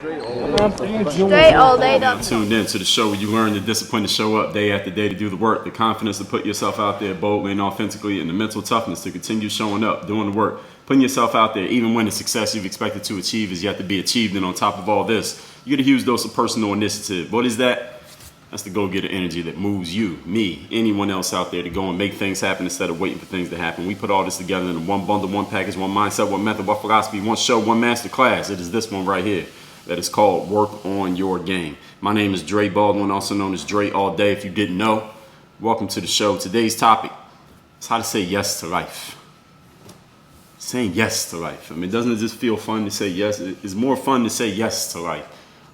Straight all day. Tuned in to the show where you learn the discipline to show up day after day to do the work, the confidence to put yourself out there boldly and authentically, and the mental toughness to continue showing up, doing the work, putting yourself out there even when the success you've expected to achieve is yet to be achieved. And on top of all this, you get a huge dose of personal initiative. What is that? That's the go-getter energy that moves you, me, anyone else out there to go and make things happen instead of waiting for things to happen. We put all this together in one bundle, one package, one mindset, one method, one philosophy, one show, one masterclass. It is this one right here that is called Work on Your Game. My name is Dre Baldwin, also known as Dre All Day. If you didn't know, welcome to the show. Today's topic is how to say yes to life. Saying yes to life. I mean, doesn't it just feel fun to say yes? It's more fun to say yes to life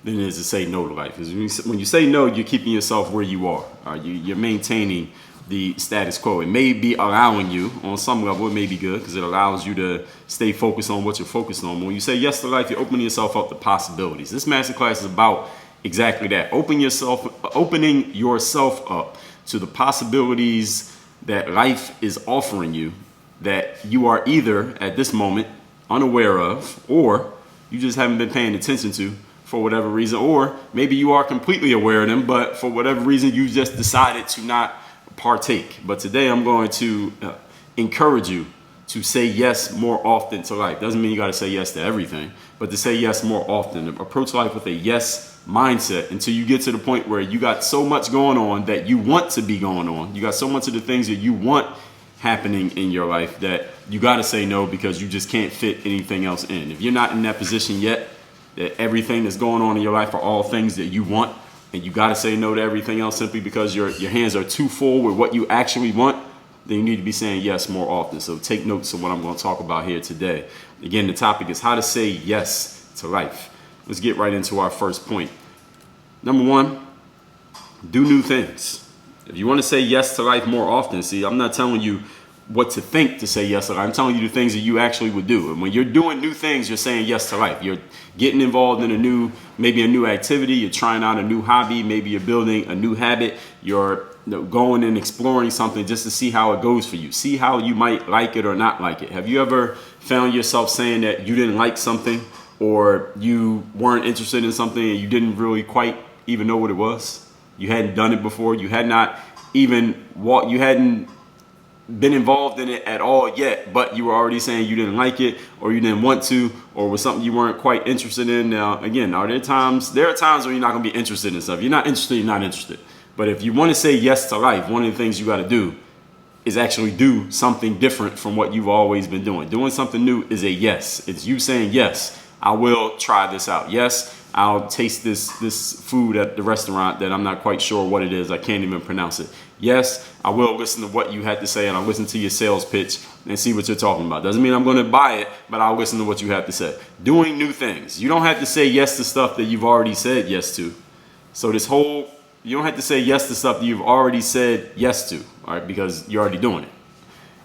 than it is to say no to life. Because when you say no, you're keeping yourself where you are. You're maintaining the status quo. It may be allowing you, on some level, it may be good because it allows you to stay focused on what you're focused on. But when you say yes to life, you're opening yourself up to possibilities. This masterclass is about exactly that. Opening yourself up to the possibilities that life is offering you that you are either at this moment unaware of, or you just haven't been paying attention to for whatever reason, or maybe you are completely aware of them, but for whatever reason you just decided to not partake. But today I'm going to encourage you to say yes more often to life. Doesn't mean you got to say yes to everything, but to say yes more often. Approach life with a yes mindset until you get to the point where you got so much going on that you want to be going on. You got so much of the things that you want happening in your life that you got to say no because you just can't fit anything else in. If you're not in that position yet, that everything that's going on in your life are all things that you want, and you got to say no to everything else simply because your hands are too full with what you actually want, then you need to be saying yes more often. So take notes of what I'm going to talk about here today. Again, the topic is how to say yes to life. Let's get right into our first point. Number one, do new things. If you want to say yes to life more often, see, I'm not telling you what to think to say yes to life. I'm telling you the things that you actually would do. And when you're doing new things, you're saying yes to life. You're getting involved in maybe a new activity. You're trying out a new hobby. Maybe you're building a new habit. You're going and exploring something just to see how it goes for you. See how you might like it or not like it. Have you ever found yourself saying that you didn't like something, or you weren't interested in something and you didn't really quite even know what it was? You hadn't done it before. You had not even you hadn't been involved in it at all yet, but you were already saying you didn't like it, or you didn't want to, or was something you weren't quite interested in. Now, again, there are times where you're not going to be interested in stuff. You're not interested, you're not interested. But if you want to say yes to life, one of the things you got to do is actually do something different from what you've always been doing. Doing something new is a yes. It's you saying, yes, I will try this out. Yes, I'll taste this food at the restaurant that I'm not quite sure what it is. I can't even pronounce it. Yes, I will listen to what you had to say, and I'll listen to your sales pitch and see what you're talking about. Doesn't mean I'm going to buy it, but I'll listen to what you have to say. Doing new things. You don't have to say yes to stuff that you've already said yes to. So you don't have to say yes to stuff that you've already said yes to, all right, because you're already doing it.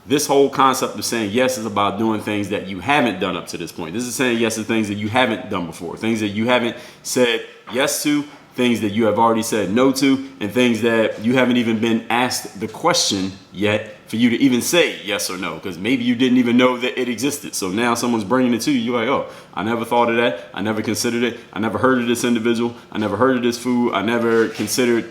This whole concept of saying yes is about doing things that you haven't done up to this point. This is saying yes to things that you haven't done before, things that you haven't said yes to, things that you have already said no to, and things that you haven't even been asked the question yet for you to even say yes or no, because maybe you didn't even know that it existed. So now someone's bringing it to you. You're like, oh, I never thought of that. I never considered it. I never heard of this individual. I never heard of this food. I never considered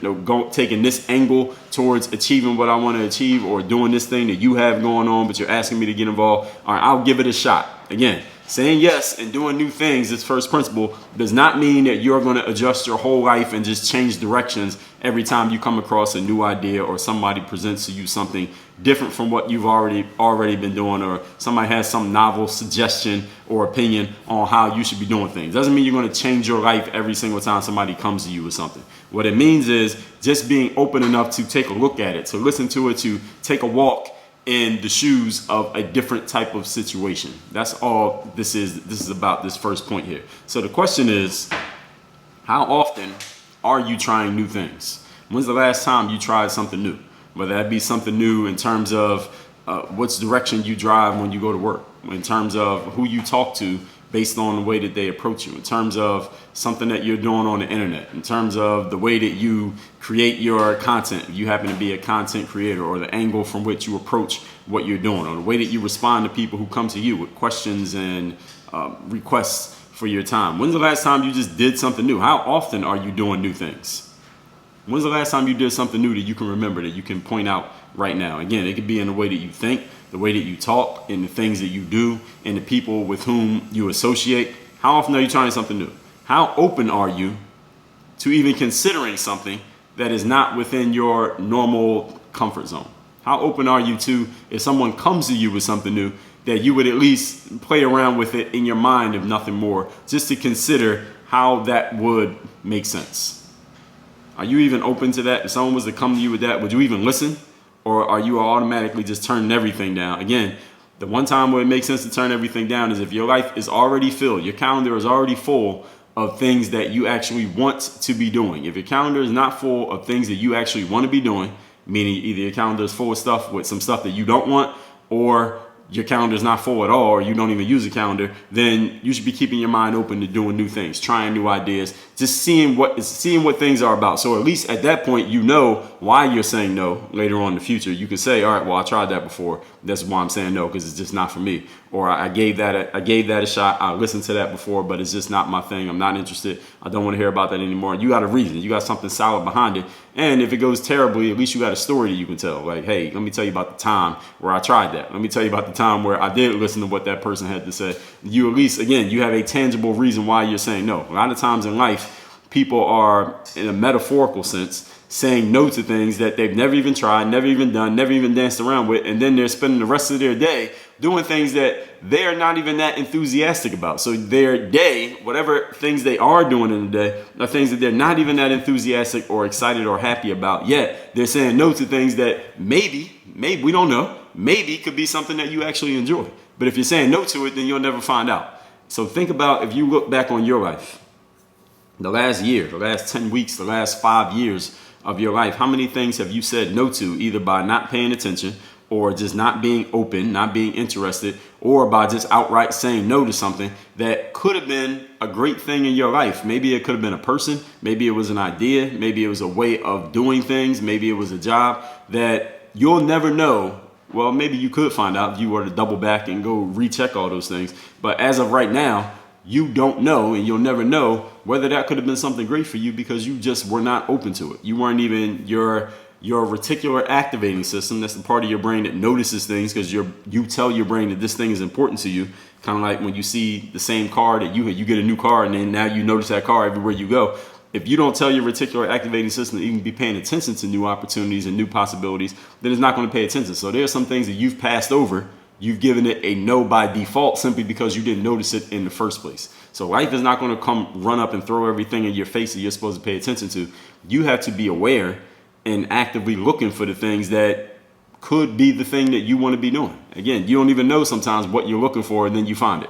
taking this angle towards achieving what I want to achieve, or doing this thing that you have going on, but you're asking me to get involved. All right, I'll give it a shot. Again, saying yes and doing new things, this first principle, does not mean that you're going to adjust your whole life and just change directions every time you come across a new idea, or somebody presents to you something different from what you've already been doing, or somebody has some novel suggestion or opinion on how you should be doing things. Doesn't mean you're going to change your life every single time somebody comes to you with something. What it means is just being open enough to take a look at it, to listen to it, to take a walk in the shoes of a different type of situation. That's all this is. This is about this first point here. So the question is, how often are you trying new things? When's the last time you tried something new? Whether that be something new in terms of which direction you drive when you go to work, in terms of who you talk to based on the way that they approach you, in terms of something that you're doing on the internet, in terms of the way that you create your content, if you happen to be a content creator, or the angle from which you approach what you're doing, or the way that you respond to people who come to you with questions and requests for your time? When's the last time you just did something new? How often are you doing new things? When's the last time you did something new that you can remember, that you can point out right now? Again, it could be in the way that you think, the way that you talk, in the things that you do, and the people with whom you associate. How often are you trying something new? How open are you to even considering something that is not within your normal comfort zone? How open are you to, if someone comes to you with something new, that you would at least play around with it in your mind, if nothing more, just to consider how that would make sense? Are you even open to that? If someone was to come to you with that, would you even listen? Or are you automatically just turning everything down? Again, the one time where it makes sense to turn everything down is if your life is already filled, your calendar is already full of things that you actually want to be doing. If your calendar is not full of things that you actually want to be doing, meaning either your calendar is full of stuff with some stuff that you don't want, or your calendar is not full at all, or you don't even use a calendar, then you should be keeping your mind open to doing new things, trying new ideas, just seeing what things are about. So at least at that point, you know why you're saying no later on in the future. You can say, all right, well, I tried that before. That's why I'm saying no, because it's just not for me. Or I gave that a shot. I listened to that before, but it's just not my thing. I'm not interested. I don't want to hear about that anymore. You got a reason. You got something solid behind it. And if it goes terribly, at least you got a story that you can tell. Like, hey, let me tell you about the time where I tried that. Let me tell you about the time where I did listen to what that person had to say. You at least, again, you have a tangible reason why you're saying no. A lot of times in life, people are, in a metaphorical sense, saying no to things that they've never even tried, never even done, never even danced around with, and then they're spending the rest of their day doing things that they're not even that enthusiastic about. So their day, whatever things they are doing in the day, are things that they're not even that enthusiastic or excited or happy about, yet they're saying no to things that maybe, we don't know, maybe could be something that you actually enjoy. But if you're saying no to it, then you'll never find out. So think about, if you look back on your life, the last year, the last 10 weeks, the last 5 years of your life, how many things have you said no to, either by not paying attention, or just not being open, not being interested, or by just outright saying no to something that could have been a great thing in your life? Maybe it could have been a person, maybe it was an idea, maybe it was a way of doing things, maybe it was a job that you'll never know. Well, maybe you could find out if you were to double back and go recheck all those things. But as of right now, you don't know, and you'll never know whether that could have been something great for you, because you just were not open to it. You weren't even, your reticular activating system, that's the part of your brain that notices things, because you tell your brain that this thing is important to you. Kind of like when you see the same car that you get a new car, and then now you notice that car everywhere you go. If you don't tell your reticular activating system to even be paying attention to new opportunities and new possibilities, then it's not going to pay attention. So there are some things that you've passed over. You've given it a no by default simply because you didn't notice it in the first place. So life is not going to come run up and throw everything in your face that you're supposed to pay attention to. You have to be aware and actively looking for the things that could be the thing that you want to be doing. Again, you don't even know sometimes what you're looking for, and then you find it.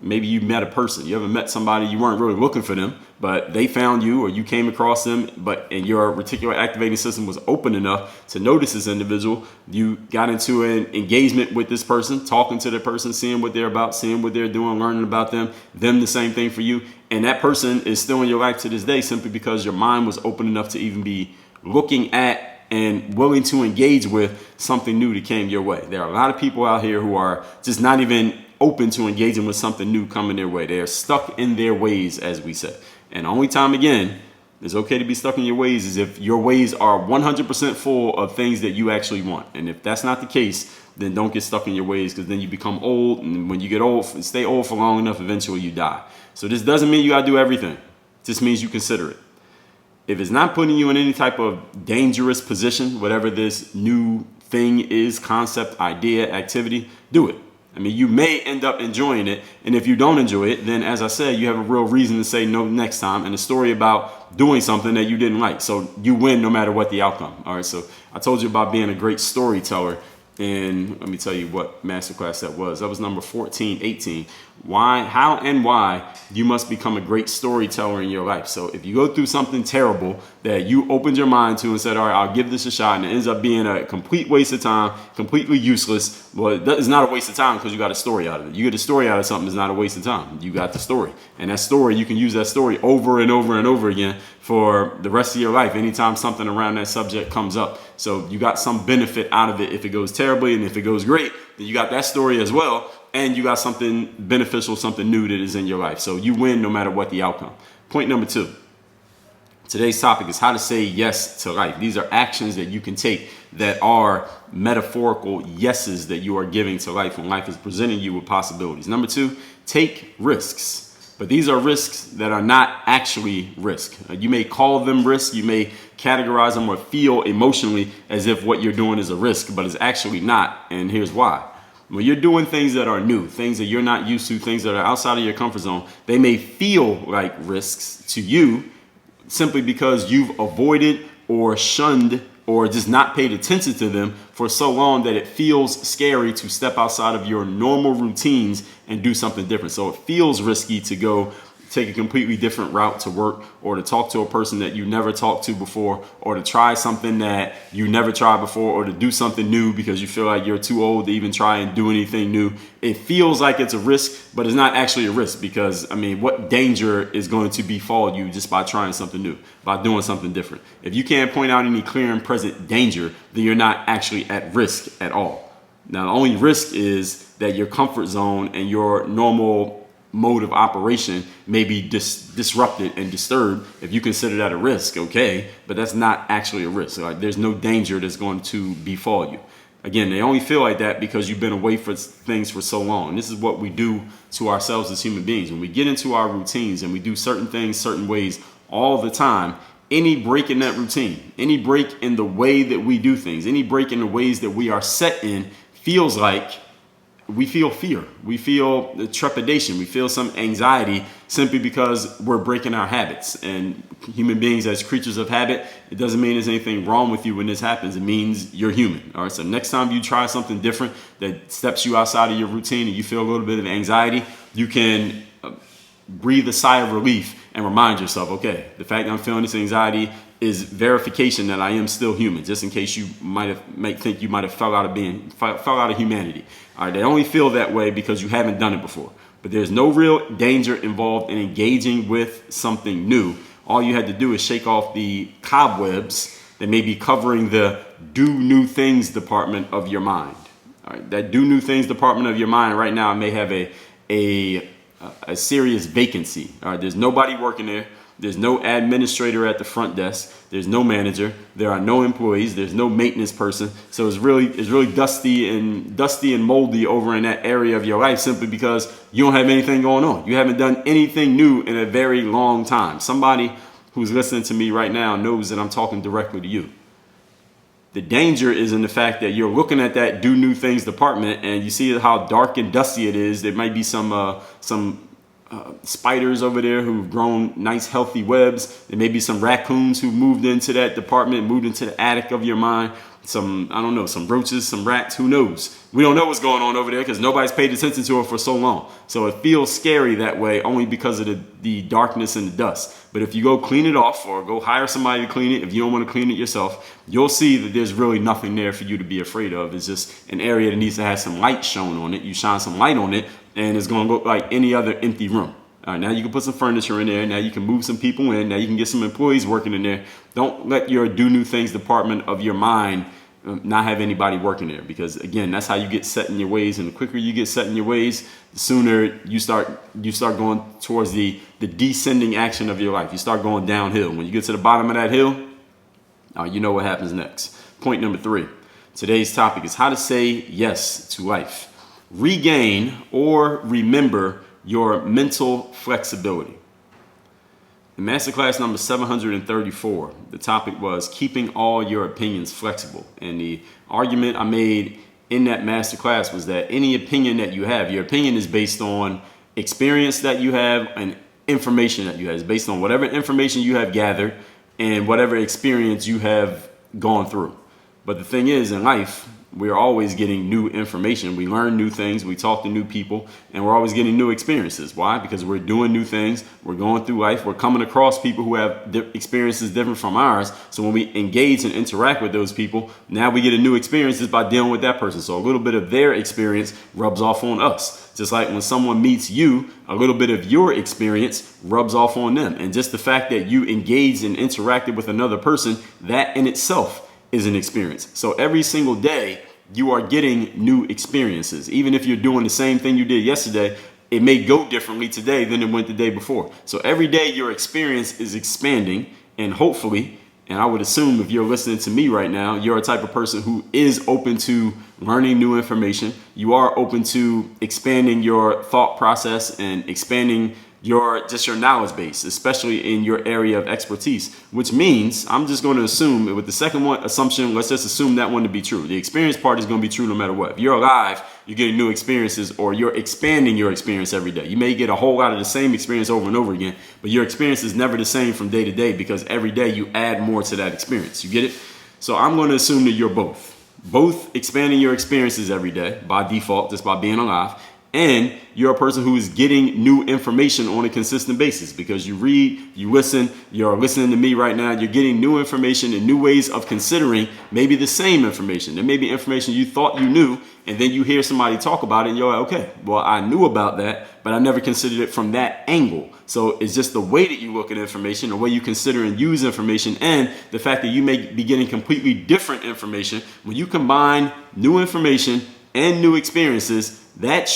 Maybe you met a person. You ever met somebody, you weren't really looking for them, but they found you, or you came across them, and your reticular activating system was open enough to notice this individual. You got into an engagement with this person, talking to the person, seeing what they're about, seeing what they're doing, learning about them the same thing for you. And that person is still in your life to this day simply because your mind was open enough to even be looking at and willing to engage with something new that came your way. There are a lot of people out here who are just not even open to engaging with something new coming their way. They are stuck in their ways, as we said. And the only time, again, it's okay to be stuck in your ways is if your ways are 100% full of things that you actually want. And if that's not the case, then don't get stuck in your ways, because then you become old. And when you get old, stay old for long enough, eventually you die. So this doesn't mean you got to do everything. It just means you consider it. If it's not putting you in any type of dangerous position, whatever this new thing is, concept, idea, activity, do it. I mean, you may end up enjoying it. And if you don't enjoy it, then as I said, you have a real reason to say no next time, and a story about doing something that you didn't like. So you win no matter what the outcome. All right. So I told you about being a great storyteller. And let me tell you what masterclass that was. That was number 1418. Why, how, and why you must become a great storyteller in your life. So if you go through something terrible that you opened your mind to and said, all right, I'll give this a shot, and it ends up being a complete waste of time, completely useless. Well, it's not a waste of time because you got a story out of it. You get a story out of something, it's not a waste of time. You got the story. And that story, you can use that story over and over and over again for the rest of your life, anytime something around that subject comes up. So you got some benefit out of it if it goes terribly, and if it goes great, then you got that story as well and you got something beneficial, something new that is in your life. So you win no matter what the outcome. Point number 2. Today's topic is how to say yes to life. These are actions that you can take that are metaphorical yeses that you are giving to life when life is presenting you with possibilities. Number 2, take risks. But these are risks that are not actually risk. You may call them risk. You may categorize them or feel emotionally as if what you're doing is a risk, but it's actually not. And here's why. When you're doing things that are new, things that you're not used to, things that are outside of your comfort zone, they may feel like risks to you simply because you've avoided or shunned or just not paid attention to them for so long that it feels scary to step outside of your normal routines and do something different. So it feels risky to go take a completely different route to work, or to talk to a person that you never talked to before, or to try something that you never tried before, or to do something new because you feel like you're too old to even try and do anything new. It feels like it's a risk, but it's not actually a risk because, I mean, what danger is going to befall you just by trying something new, by doing something different? If you can't point out any clear and present danger, then you're not actually at risk at all. Now, the only risk is that your comfort zone and your normal mode of operation may be disrupted and disturbed. If you consider that a risk, okay, but that's not actually a risk. Like, there's no danger that's going to befall you. Again, they only feel like that because you've been away from things for so long. And this is what we do to ourselves as human beings. When we get into our routines and we do certain things certain ways all the time, any break in that routine, any break in the way that we do things, any break in the ways that we are set in feels like we feel fear, we feel the trepidation, we feel some anxiety simply because we're breaking our habits. And human beings, as creatures of habit, it doesn't mean there's anything wrong with you when this happens. It means you're human. All right. So next time you try something different that steps you outside of your routine and you feel a little bit of anxiety, you can breathe a sigh of relief and remind yourself, okay, the fact that I'm feeling this anxiety is verification that I am still human, just in case you might think you might have fell out of humanity. All right, they only feel that way because you haven't done it before. But there's no real danger involved in engaging with something new. All you had to do is shake off the cobwebs that may be covering the do new things department of your mind. All right, that do new things department of your mind right now may have a serious vacancy. All right, there's nobody working there. There's no administrator at the front desk. There's no manager. There are no employees. There's no maintenance person. So it's really dusty and moldy over in that area of your life simply because you don't have anything going on. You haven't done anything new in a very long time. Somebody who's listening to me right now knows that I'm talking directly to you. The danger is in the fact that you're looking at that do new things department and you see how dark and dusty it is. There might be some spiders over there who've grown nice healthy webs. There may be some raccoons who moved into that department, moved into the attic of your mind. Some roaches, some rats, who knows? We don't know what's going on over there because nobody's paid attention to it for so long. So it feels scary that way only because of the darkness and the dust. But if you go clean it off or go hire somebody to clean it, if you don't want to clean it yourself, you'll see that there's really nothing there for you to be afraid of. It's just an area that needs to have some light shown on it. You shine some light on it and it's going to look like any other empty room. All right, now you can put some furniture in there. Now you can move some people in. Now you can get some employees working in there. Don't let your do new things department of your mind not have anybody working there, because again, that's how you get set in your ways. And the quicker you get set in your ways, the sooner you start going towards the descending action of your life. You start going downhill. When you get to the bottom of that hill, you know what happens next. Point number 3. Today's topic is how to say yes to life. Regain or remember your mental flexibility. In masterclass number 734, the topic was keeping all your opinions flexible. And the argument I made in that masterclass was that any opinion that you have, your opinion is based on experience that you have and information that you have. It's based on whatever information you have gathered and whatever experience you have gone through. But the thing is, in life, we're always getting new information. We learn new things. We talk to new people, and we're always getting new experiences. Why? Because we're doing new things. We're going through life. We're coming across people who have experiences different from ours. So when we engage and interact with those people, now we get a new experiences by dealing with that person. So a little bit of their experience rubs off on us. Just like when someone meets you, a little bit of your experience rubs off on them. And just the fact that you engaged and interacted with another person, that in itself is an experience. So every single day you are getting new experiences. Even if you're doing the same thing you did yesterday, it may go differently today than it went the day before. So every day your experience is expanding, and hopefully, and I would assume if you're listening to me right now, you're a type of person who is open to learning new information. You are open to expanding your thought process and expanding your knowledge base, especially in your area of expertise, which means I'm just going to assume with the second one assumption, let's just assume that one to be true. The experience part is going to be true no matter what. If you're alive, you're getting new experiences, or you're expanding your experience every day. You may get a whole lot of the same experience over and over again, but your experience is never the same from day to day, because every day you add more to that experience. You get it? So I'm going to assume that you're both expanding your experiences every day by default, just by being alive. And you're a person who is getting new information on a consistent basis, because you read, you listen, you're listening to me right now. You're getting new information and new ways of considering maybe the same information. There may be information you thought you knew, and then you hear somebody talk about it and you're like, okay, well, I knew about that, but I never considered it from that angle. So it's just the way that you look at information, the way you consider and use information, and the fact that you may be getting completely different information. When you combine new information and new experiences, that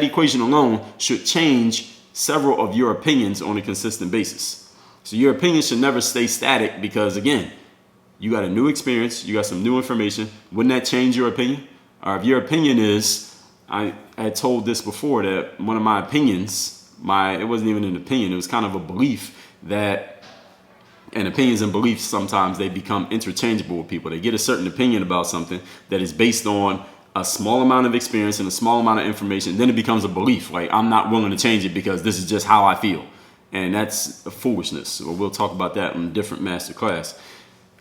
equation alone should change several of your opinions on a consistent basis. So your opinion should never stay static, because again, you got a new experience, you got some new information. Wouldn't that change your opinion? Or if your opinion is, I had told this before, that one of my opinions, it wasn't even an opinion, it was kind of a belief that, and opinions and beliefs, sometimes they become interchangeable with people. They get a certain opinion about something that is based on a small amount of experience and a small amount of information. Then it becomes a belief. Like, I'm not willing to change it because this is just how I feel. And that's a foolishness. So we'll talk about that in a different masterclass.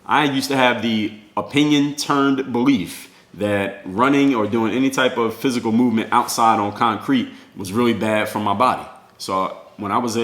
I used to have the opinion turned belief that running or doing any type of physical movement outside on concrete was really bad for my body. So when I was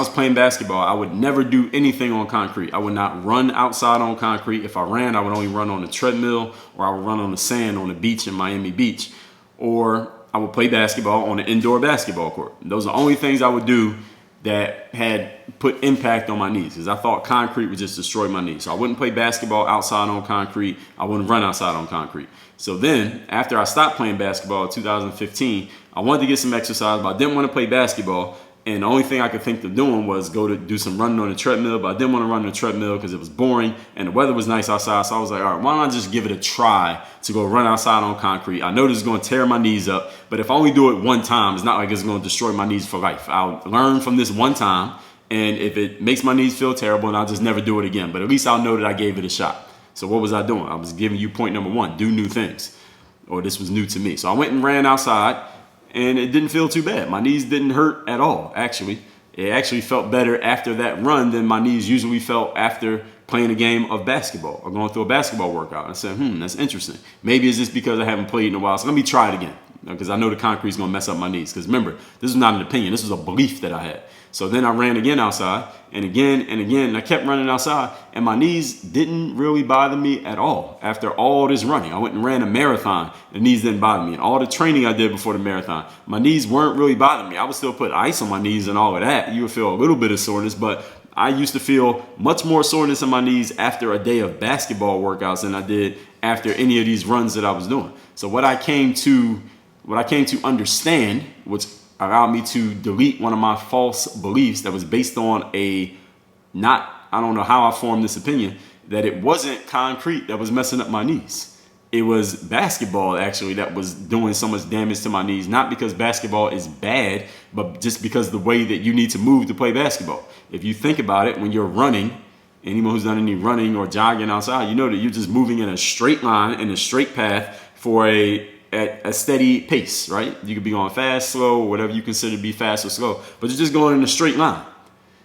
playing basketball, I would never do anything on concrete. I would not run outside on concrete. If I ran, I would only run on the treadmill, or I would run on the sand on the beach in Miami Beach, or I would play basketball on an indoor basketball court. Those are the only things I would do that had put impact on my knees, because I thought concrete would just destroy my knees. So I wouldn't play basketball outside on concrete. I wouldn't run outside on concrete. So then, after I stopped playing basketball in 2015, I wanted to get some exercise, but I didn't want to play basketball. And the only thing I could think of doing was go to do some running on the treadmill, but I didn't want to run on the treadmill because it was boring and the weather was nice outside. So I was like, all right, why don't I just give it a try to go run outside on concrete? I know this is going to tear my knees up, but if I only do it one time, it's not like it's going to destroy my knees for life. I'll learn from this one time, and if it makes my knees feel terrible, and I'll just never do it again. But at least I'll know that I gave it a shot. So what was I doing? I was giving you point number one: do new things. Or this was new to me. So I went and ran outside, and it didn't feel too bad. My knees didn't hurt at all, actually. It actually felt better after that run than my knees usually felt after playing a game of basketball or going through a basketball workout. I said, that's interesting. Maybe it's just because I haven't played in a while. So let me try it again, because I know the concrete is going to mess up my knees. Because remember, this is not an opinion. This was a belief that I had. So then I ran again outside, and again and again. And I kept running outside, and my knees didn't really bother me at all after all this running. I went and ran a marathon, and the knees didn't bother me. And all the training I did before the marathon, my knees weren't really bothering me. I would still put ice on my knees and all of that. You would feel a little bit of soreness, but I used to feel much more soreness in my knees after a day of basketball workouts than I did after any of these runs that I was doing. So what I came to understand, which allowed me to delete one of my false beliefs that was based on I don't know how I formed this opinion, that it wasn't concrete that was messing up my knees. It was basketball, actually, that was doing so much damage to my knees. Not because basketball is bad, but just because the way that you need to move to play basketball. If you think about it, when you're running, anyone who's done any running or jogging outside, you know that you're just moving in a straight line, in a straight path for a steady pace, right? You could be going fast, slow, whatever you consider to be fast or slow, but you're just going in a straight line.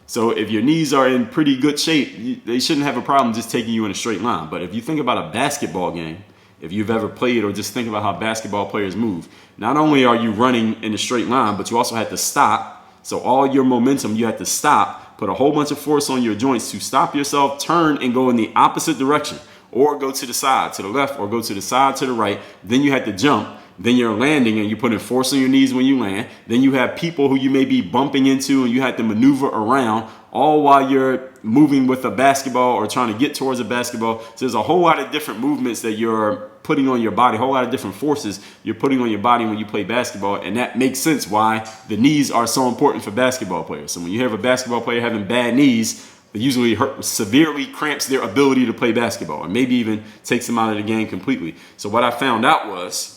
So if your knees are in pretty good shape, they shouldn't have a problem just taking you in a straight line. But if you think about a basketball game, if you've ever played, or just think about how basketball players move, not only are you running in a straight line, but you also have to stop. So all your momentum, you have to stop, put a whole bunch of force on your joints to stop yourself, turn and go in the opposite direction, or go to the side, to the left, or go to the side, to the right. Then you have to jump. then you're landing and you're putting force on your knees when you land. Then you have people who you may be bumping into and you have to maneuver around, all while you're moving with a basketball or trying to get towards a basketball. So there's a whole lot of different movements that you're putting on your body, a whole lot of different forces you're putting on your body when you play basketball. And that makes sense why the knees are so important for basketball players. So when you have a basketball player having bad knees, it usually severely cramps their ability to play basketball, and maybe even takes them out of the game completely. So what I found out was,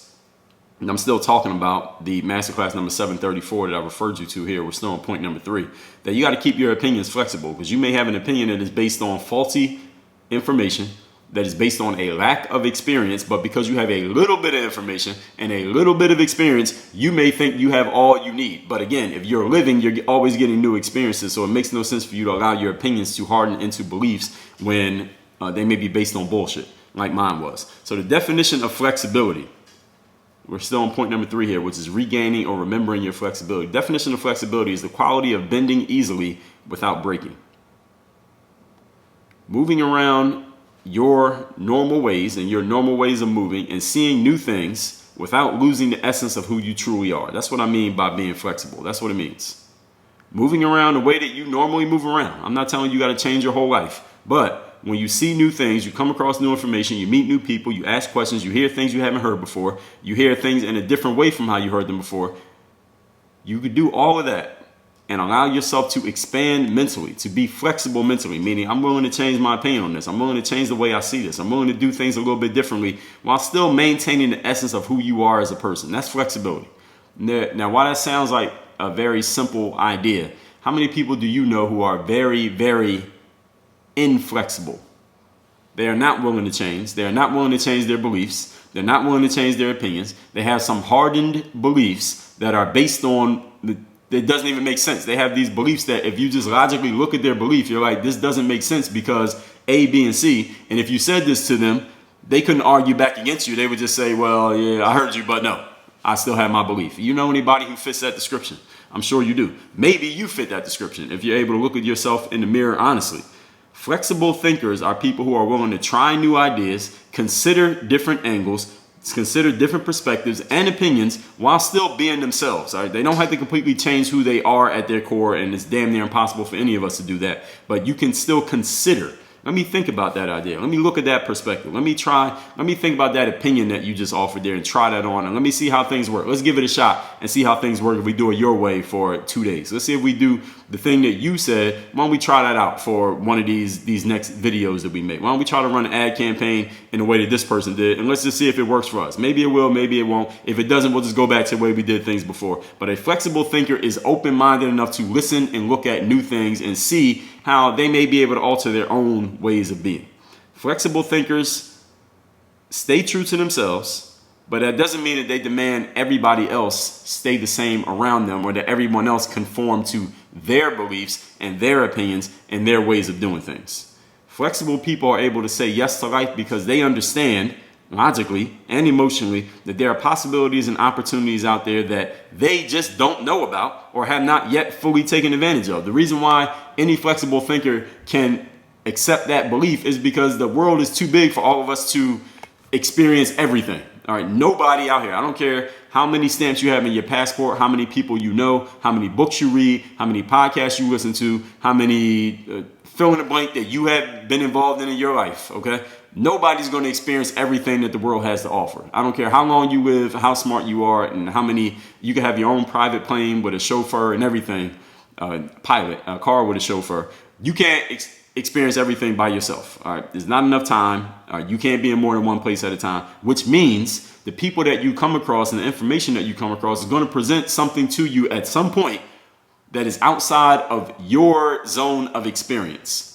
and I'm still talking about the masterclass number 734 that I referred you to here. We're still on point number 3, that you got to keep your opinions flexible, because you may have an opinion that is based on faulty information, that is based on a lack of experience, but because you have a little bit of information and a little bit of experience, you may think you have all you need. But again, if you're living, you're always getting new experiences, so it makes no sense for you to allow your opinions to harden into beliefs when they may be based on bullshit, like mine was. So the definition of flexibility, we're still on point number 3 here, which is regaining or remembering your flexibility. Definition of flexibility is the quality of bending easily without breaking. Moving around your normal ways and your normal ways of moving and seeing new things without losing the essence of who you truly are. That's what I mean by being flexible. That's what it means. Moving around the way that you normally move around. I'm not telling you got to change your whole life, but when you see new things, you come across new information, you meet new people, you ask questions, you hear things you haven't heard before, you hear things in a different way from how you heard them before, you could do all of that and allow yourself to expand mentally, to be flexible mentally, meaning I'm willing to change my opinion on this. I'm willing to change the way I see this. I'm willing to do things a little bit differently while still maintaining the essence of who you are as a person. That's flexibility. Now, while that sounds like a very simple idea, how many people do you know who are very, very inflexible? They are not willing to change. They are not willing to change their beliefs. They're not willing to change their opinions. They have some hardened beliefs that are based on it doesn't even make sense. They have these beliefs that if you just logically look at their belief, you're like, this doesn't make sense because A, B, and C. And if you said this to them, they couldn't argue back against you. They would just say, well, yeah, I heard you, but no, I still have my belief. You know anybody who fits that description? I'm sure you do. Maybe you fit that description if you're able to look at yourself in the mirror honestly. Flexible thinkers are people who are willing to try new ideas, consider different angles, consider different perspectives and opinions while still being themselves. All right? They don't have to completely change who they are at their core, and it's damn near impossible for any of us to do that. But you can still consider. Let me think about that idea. Let me look at that perspective. Let me think about that opinion that you just offered there and try that on. And let me see how things work. Let's give it a shot and see how things work if we do it your way for 2 days. Let's see if we do the thing that you said. Why don't we try that out for one of these next videos that we make? Why don't we try to run an ad campaign in the way that this person did? And let's just see if it works for us. Maybe it will, maybe it won't. If it doesn't, we'll just go back to the way we did things before. But a flexible thinker is open-minded enough to listen and look at new things and see how they may be able to alter their own ways of being. Flexible thinkers stay true to themselves, but that doesn't mean that they demand everybody else stay the same around them or that everyone else conform to their beliefs and their opinions and their ways of doing things. Flexible people are able to say yes to life because they understand logically and emotionally that there are possibilities and opportunities out there that they just don't know about or have not yet fully taken advantage of. The reason why any flexible thinker can accept that belief is because the world is too big for all of us to experience everything. All right, nobody out here, I don't care how many stamps you have in your passport, how many people you know, how many books you read, how many podcasts you listen to, how many fill in the blank that you have been involved in your life, okay? Nobody's going to experience everything that the world has to offer. I don't care how long you live, how smart you are, and how many, you can have your own private plane with a chauffeur and everything, pilot, a car with a chauffeur. You can't experience everything by yourself. All right, there's not enough time. You can't be in more than one place at a time, which means the people that you come across and the information that you come across is going to present something to you at some point that is outside of your zone of experience.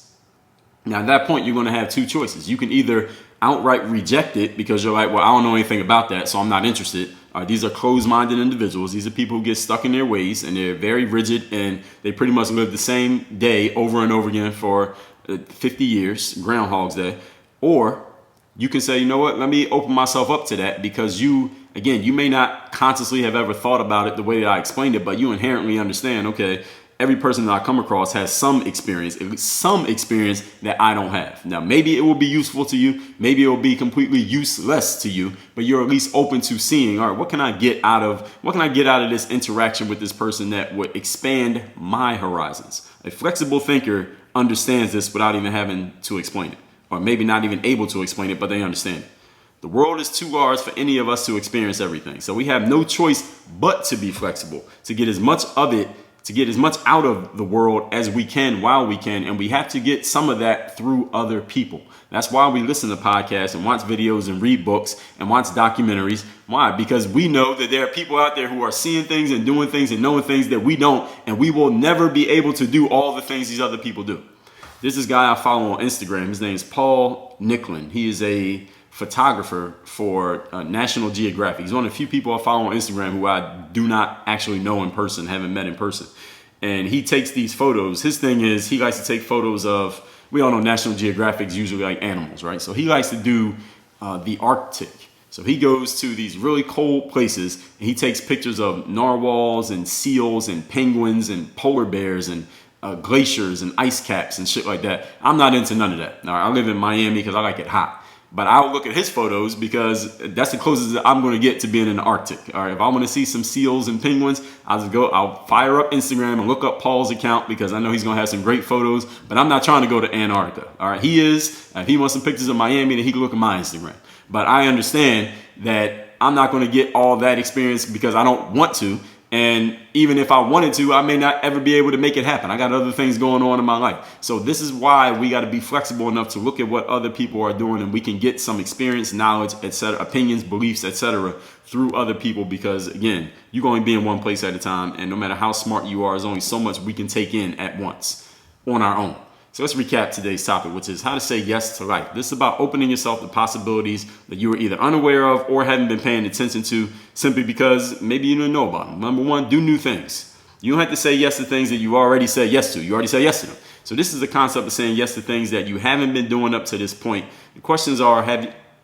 Now, at that point, you're going to have two choices. You can either outright reject it because you're like, well, I don't know anything about that, so I'm not interested. These are closed-minded individuals. These are people who get stuck in their ways, and they're very rigid, and they pretty much live the same day over and over again for 50 years, Groundhog's Day. Or you can say, you know what, let me open myself up to that because you may not consciously have ever thought about it the way that I explained it, but you inherently understand, okay, every person that I come across has some experience, at least some experience that I don't have. Now, maybe it will be useful to you. Maybe it will be completely useless to you, but you're at least open to seeing, all right, what can I get out of this interaction with this person that would expand my horizons? A flexible thinker understands this without even having to explain it, or maybe not even able to explain it, but they understand it. The world is too large for any of us to experience everything. So we have no choice but to be flexible, to get as much out of the world as we can while we can. And we have to get some of that through other people. That's why we listen to podcasts and watch videos and read books and watch documentaries. Why? Because we know that there are people out there who are seeing things and doing things and knowing things that we don't. And we will never be able to do all the things these other people do. There's this guy I follow on Instagram. His name is Paul Nicklin. He is a photographer for National Geographic. He's one of the few people I follow on Instagram who I do not actually know in person, haven't met in person. And he takes these photos. His thing is he likes to take photos of, we all know National Geographic's usually like animals, right? So he likes to do the Arctic. So he goes to these really cold places and he takes pictures of narwhals and seals and penguins and polar bears and glaciers and ice caps and shit like that. I'm not into none of that. Now, I live in Miami because I like it hot. But I'll look at his photos because that's the closest that I'm going to get to being in the Arctic. All right, if I want to see some seals and penguins, I'll fire up Instagram and look up Paul's account because I know he's going to have some great photos. But I'm not trying to go to Antarctica. All right, he is. If he wants some pictures of Miami, then he can look at my Instagram. But I understand that I'm not going to get all that experience because I don't want to. And even if I wanted to, I may not ever be able to make it happen. I got other things going on in my life. So this is why we got to be flexible enough to look at what other people are doing and we can get some experience, knowledge, etc., opinions, beliefs, etc. through other people because, again, you can only be in one place at a time. And no matter how smart you are, there's only so much we can take in at once on our own. So let's recap today's topic, which is how to say yes to life. This is about opening yourself to possibilities that you were either unaware of or hadn't been paying attention to simply because maybe you didn't know about them. Number one, do new things. You don't have to say yes to things that you already said yes to. You already said yes to them. So this is the concept of saying yes to things that you haven't been doing up to this point. The questions are,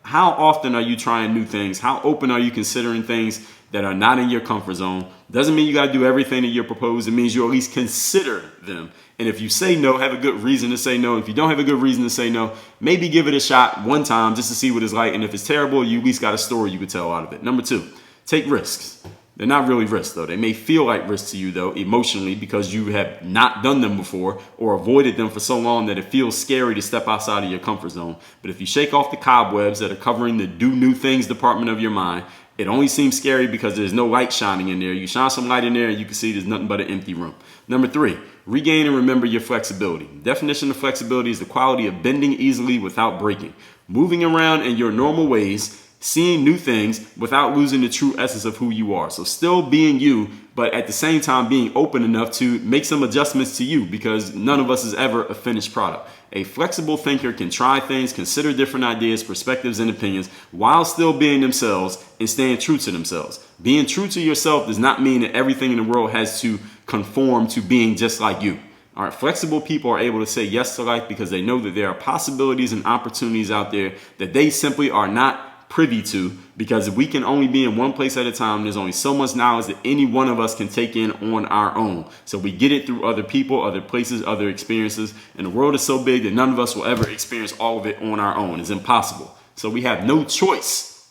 how often are you trying new things? How open are you considering things that are not in your comfort zone? Doesn't mean you got to do everything that you're proposed. It means you at least consider them. And if you say no, have a good reason to say no. If you don't have a good reason to say no, maybe give it a shot one time just to see what it's like. And if it's terrible, you at least got a story you could tell out of it. Number two, take risks. They're not really risks, though. They may feel like risks to you, though, emotionally, because you have not done them before or avoided them for so long that it feels scary to step outside of your comfort zone. But if you shake off the cobwebs that are covering the do new things department of your mind, it only seems scary because there's no light shining in there. You shine some light in there and you can see there's nothing but an empty room. Number three, regain and remember your flexibility. The definition of flexibility is the quality of bending easily without breaking, moving around in your normal ways, seeing new things without losing the true essence of who you are. So still being you, but at the same time being open enough to make some adjustments to you because none of us is ever a finished product. A flexible thinker can try things, consider different ideas, perspectives, and opinions while still being themselves and staying true to themselves. Being true to yourself does not mean that everything in the world has to conform to being just like you. All right, flexible people are able to say yes to life because they know that there are possibilities and opportunities out there that they simply are not privy to, because we can only be in one place at a time. There's only so much knowledge that any one of us can take in on our own. So we get it through other people, other places, other experiences. And the world is so big that none of us will ever experience all of it on our own. It's impossible. So we have no choice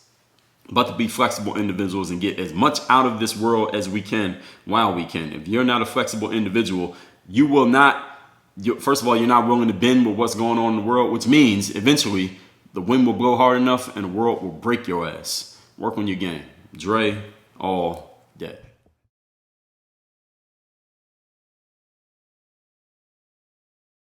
but to be flexible individuals and get as much out of this world as we can while we can. If you're not a flexible individual, you will not, first of all, you're not willing to bend with what's going on in the world, which means eventually the wind will blow hard enough and the world will break your ass. Work on your game. Dre all day.